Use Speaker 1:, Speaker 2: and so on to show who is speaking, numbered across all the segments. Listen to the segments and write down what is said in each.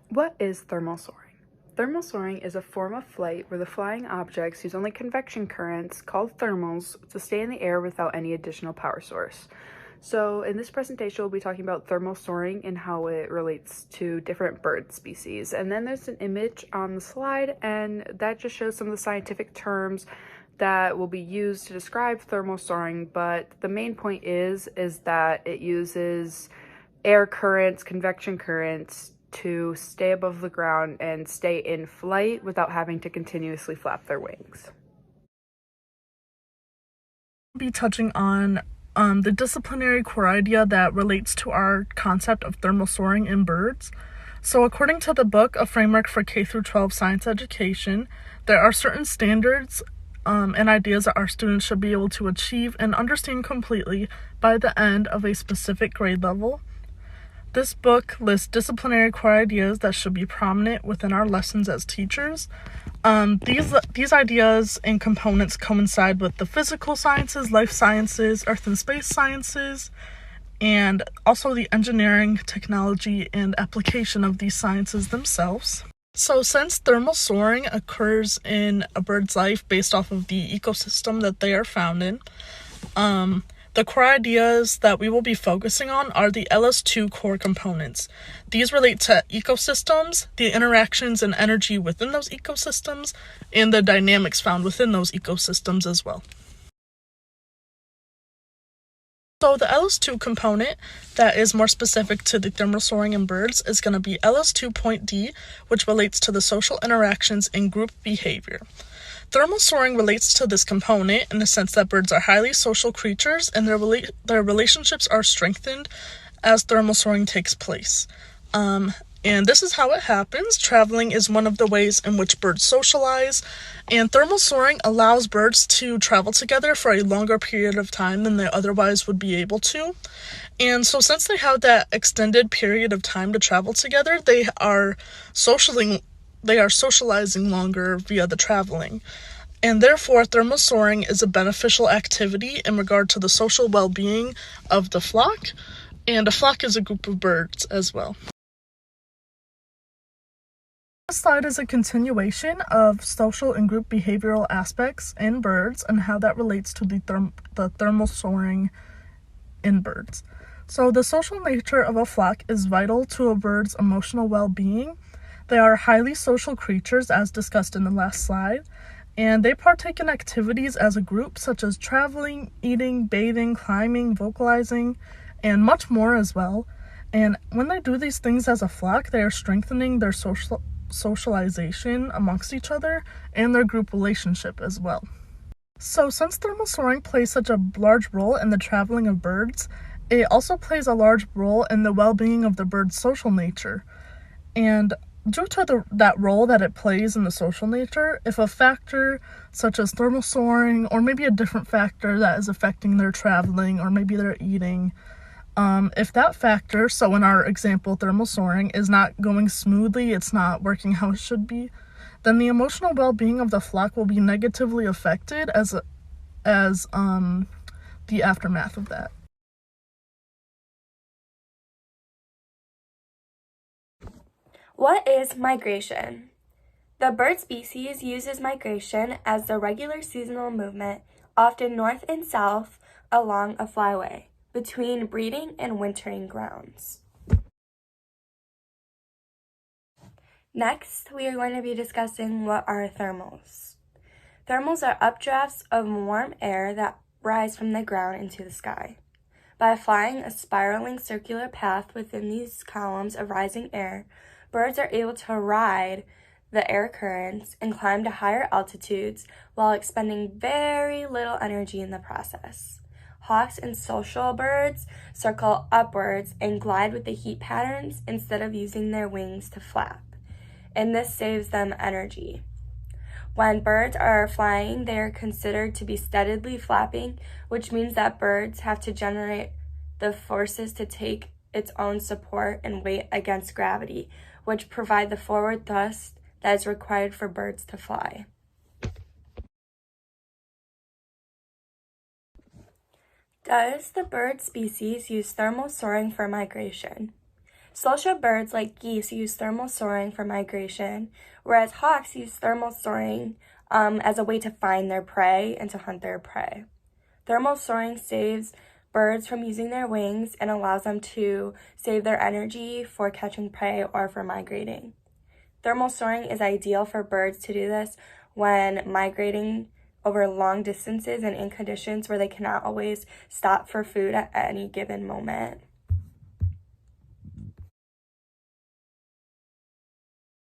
Speaker 1: What is thermal soaring? Thermal soaring is a form of flight where the flying objects use only convection currents, called thermals, to stay in the air without any additional power source. So in this presentation, we'll be talking about thermal soaring and how it relates to different bird species. And then there's an image on the slide, and that just shows some of the scientific terms that will be used to describe thermal soaring, but the main point is that it uses air currents, convection currents, to stay above the ground and stay in flight without having to continuously flap their wings.
Speaker 2: Be touching on the disciplinary core idea that relates to our concept of thermal soaring in birds. So according to the book, A Framework for K-12 Science Education, there are certain standards and ideas that our students should be able to achieve and understand completely by the end of a specific grade level. This book lists disciplinary core ideas that should be prominent within our lessons as teachers. These ideas and components coincide with the physical sciences, life sciences, earth and space sciences, and also the engineering, technology, and application of these sciences themselves. So since thermal soaring occurs in a bird's life based off of the ecosystem that they are found in, the core ideas that we will be focusing on are the LS2 core components. These relate to ecosystems, the interactions and energy within those ecosystems, and the dynamics found within those ecosystems as well. So the LS2 component that is more specific to the thermal soaring in birds is going to be LS2.D, which relates to the social interactions and group behavior. Thermal soaring relates to this component in the sense that birds are highly social creatures and their relationships are strengthened as thermal soaring takes place. And this is how it happens. Traveling is one of the ways in which birds socialize, and thermal soaring allows birds to travel together for a longer period of time than they otherwise would be able to. And so since they have that extended period of time to travel together, they are socializing longer via the traveling. And therefore, thermal soaring is a beneficial activity in regard to the social well-being of the flock, and a flock is a group of birds as well. This slide is a continuation of social and group behavioral aspects in birds and how that relates to the thermal soaring in birds. So the social nature of a flock is vital to a bird's emotional well-being. They are highly social creatures, as discussed in the last slide, and they partake in activities as a group such as traveling, eating, bathing, climbing, vocalizing, and much more as well. And when they do these things as a flock, they are strengthening their socialization amongst each other and their group relationship as well. So since thermal soaring plays such a large role in the traveling of birds, it also plays a large role in the well-being of the bird's social nature. And due to that role that it plays in the social nature, if a factor such as thermal soaring, or maybe a different factor that is affecting their traveling, or maybe their eating, if that factor, so in our example, thermal soaring, is not going smoothly, it's not working how it should be, then the emotional well-being of the flock will be negatively affected as the aftermath of that.
Speaker 3: What is migration? The bird species uses migration as the regular seasonal movement, often north and south, along a flyway between breeding and wintering grounds. Next, we are going to be discussing what are thermals. Thermals are updrafts of warm air that rise from the ground into the sky. By flying a spiraling circular path within these columns of rising air, birds are able to ride the air currents and climb to higher altitudes while expending very little energy in the process. Hawks and social birds circle upwards and glide with the heat patterns instead of using their wings to flap, and this saves them energy. When birds are flying, they are considered to be steadily flapping, which means that birds have to generate the forces to take its own support and weight against gravity, which provide the forward thrust that is required for birds to fly. Does the bird species use thermal soaring for migration? Social birds like geese use thermal soaring for migration, whereas hawks use thermal soaring as a way to find their prey and to hunt their prey. Thermal soaring saves birds from using their wings and allows them to save their energy for catching prey or for migrating. Thermal soaring is ideal for birds to do this when migrating over long distances and in conditions where they cannot always stop for food at any given moment.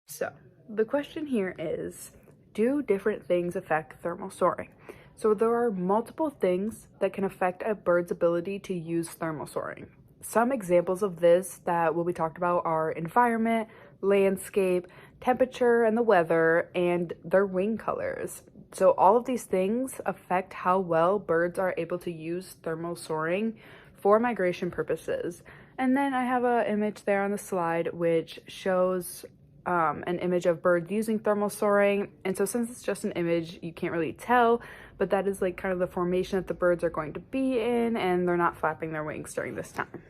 Speaker 1: So, the question here is, do different things affect thermal soaring? So there are multiple things that can affect a bird's ability to use thermal soaring. Some examples of this that will be talked about are environment, landscape, temperature and the weather, and their wing colors. So all of these things affect how well birds are able to use thermal soaring for migration purposes. And then I have an image there on the slide which shows an image of birds using thermal soaring. And so since it's just an image, you can't really tell, but that is like kind of the formation that the birds are going to be in, and they're not flapping their wings during this time.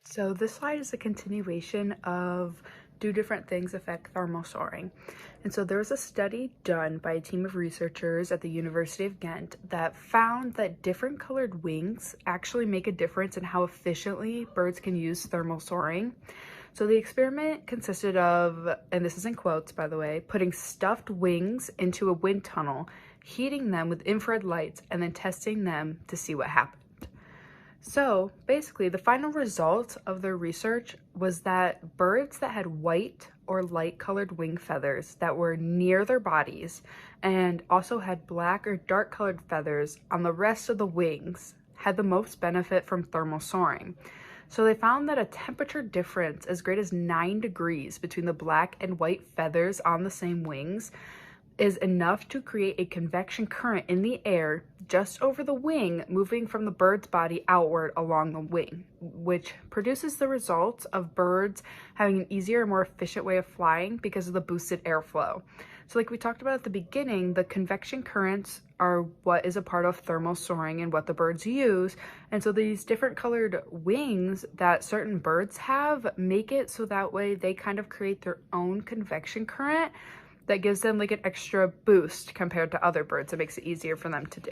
Speaker 1: So this slide is a continuation of do different things affect thermal soaring. And so there was a study done by a team of researchers at the University of Ghent that found that different colored wings actually make a difference in how efficiently birds can use thermal soaring. So the experiment consisted of, and this is in quotes by the way, putting stuffed wings into a wind tunnel, heating them with infrared lights, and then testing them to see what happened. So basically the final result of their research was that birds that had white or light colored wing feathers that were near their bodies and also had black or dark colored feathers on the rest of the wings had the most benefit from thermal soaring. So they found that a temperature difference as great as 9 degrees between the black and white feathers on the same wings is enough to create a convection current in the air just over the wing, moving from the bird's body outward along the wing, which produces the results of birds having an easier and more efficient way of flying because of the boosted airflow. So like we talked about at the beginning, the convection currents are what is a part of thermal soaring and what the birds use. And so these different colored wings that certain birds have make it so that way they kind of create their own convection current that gives them like an extra boost compared to other birds. It makes it easier for them to do.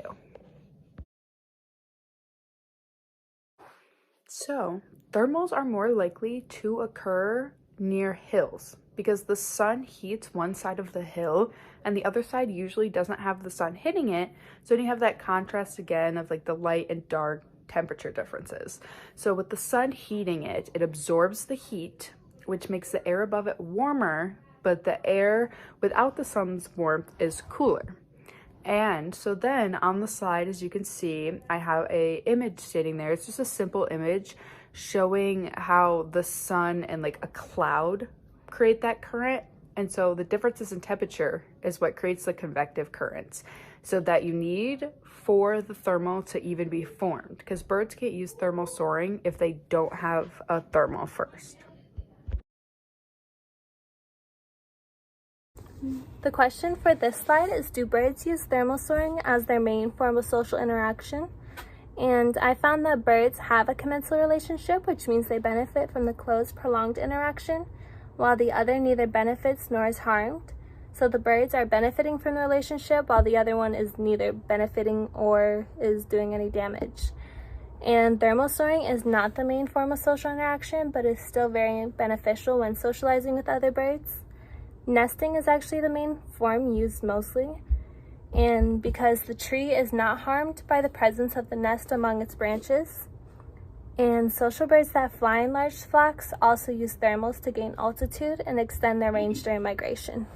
Speaker 1: So thermals are more likely to occur near hills because the sun heats one side of the hill and the other side usually doesn't have the sun hitting it. So then you have that contrast again of like the light and dark temperature differences. So with the sun heating it, it absorbs the heat, which makes the air above it warmer, but the air without the sun's warmth is cooler. And so then on the slide, as you can see, I have a image sitting there. It's just a simple image showing how the sun and like a cloud create that current. And so the differences in temperature is what creates the convective currents, so that you need for the thermal to even be formed, because birds can't use thermal soaring if they don't have a thermal first.
Speaker 4: The question for this slide is, do birds use thermal soaring as their main form of social interaction? And I found that birds have a commensal relationship, which means they benefit from the close, prolonged interaction, while the other neither benefits nor is harmed. So the birds are benefiting from the relationship, while the other one is neither benefiting or is doing any damage. And thermal soaring is not the main form of social interaction, but is still very beneficial when socializing with other birds. Nesting is actually the main form used mostly, and because the tree is not harmed by the presence of the nest among its branches. And social birds that fly in large flocks also use thermals to gain altitude and extend their range during migration.